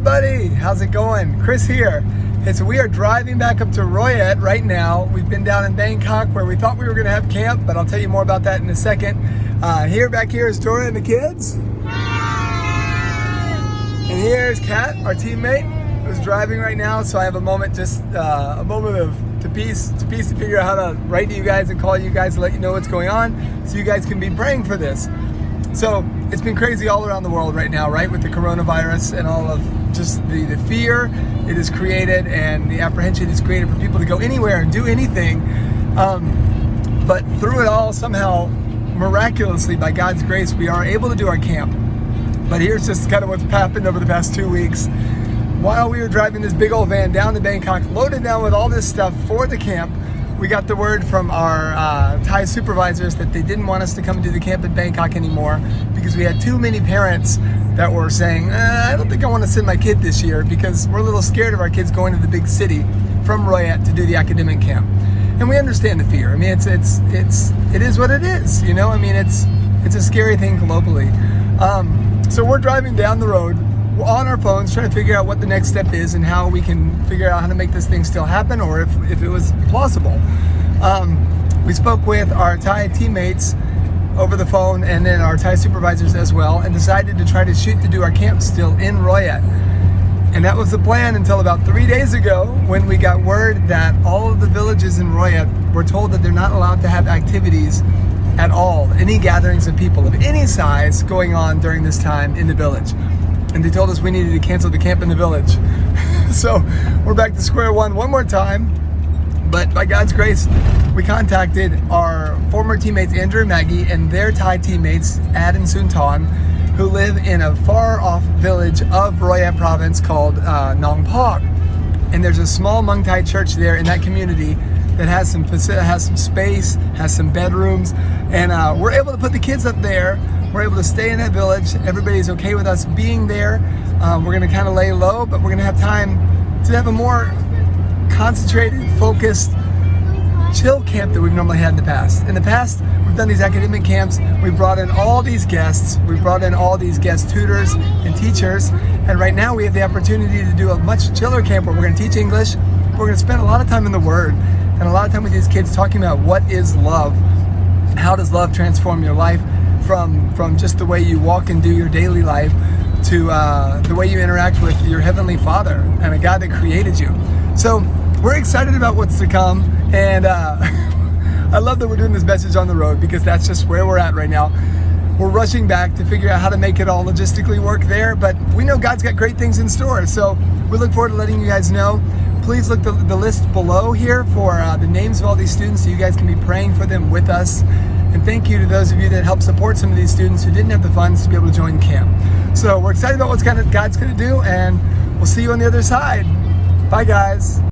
everybody, how's it going? Chris here. Hey, so we are driving back up to Royet right now. We've been down in Bangkok where we thought we were going to have camp, but I'll tell you more about that in a second. Back here is Dora and the kids. And here's Kat, our teammate, who's driving right now. So I have a moment, of peace to figure out how to write to you guys and call you guys to let you know what's going on, so you guys can be praying for this. So it's been crazy all around the world right now, right? With the coronavirus and all of just the fear it has created and the apprehension it's created for people to go anywhere and do anything. But through it all, somehow, miraculously, by God's grace, we are able to do our camp. But here's just kind of what's happened over the past 2 weeks. While we were driving this big old van down to Bangkok, loaded down with all this stuff for the camp, we got the word from our Thai supervisors that they didn't want us to come do the camp in Bangkok anymore because we had too many parents that were saying, I don't think I want to send my kid this year because we're a little scared of our kids going to the big city from Royet to do the academic camp. And we understand the fear. I mean, it is what it is, you know? I mean, it's a scary thing globally. So we're driving down the road on our phones trying to figure out what the next step is and how we can figure out how to make this thing still happen, or if it was plausible. We spoke with our Thai teammates over the phone and then our Thai supervisors as well, and decided to try to shoot to do our camp still in Royet. And that was the plan until about 3 days ago when we got word that all of the villages in Royet were told that they're not allowed to have activities at all, any gatherings of people of any size going on during this time in the village. And they told us we needed to cancel the camp in the village. So we're back to square one more time. But by God's grace, we contacted our former teammates Andrew and Maggie and their Thai teammates Ad and Suntan, who live in a far off village of Royet province called Nong Pok. And there's a small Hmong Thai church there in that community that has some space, has some bedrooms, and we're able to put the kids up there. We're able to stay in that village. Everybody's okay with us being there. We're gonna kind of lay low, but we're gonna have time to have a more concentrated, focused, chill camp that we've normally had in the past. In the past, we've done these academic camps. We've brought in all these guests. We've brought in all these guest tutors and teachers. And right now we have the opportunity to do a much chiller camp where we're gonna teach English. We're gonna spend a lot of time in the Word and a lot of time with these kids talking about what is love. How does love transform your life from just the way you walk and do your daily life to the way you interact with your Heavenly Father and a God that created you. So we're excited about what's to come, and I love that we're doing this message on the road because that's just where we're at right now. We're rushing back to figure out how to make it all logistically work there, but we know God's got great things in store, so we look forward to letting you guys know. Please look the list below here for the names of all these students so you guys can be praying for them with us. And thank you to those of you that helped support some of these students who didn't have the funds to be able to join camp. So we're excited about what God's going to do, and we'll see you on the other side. Bye, guys.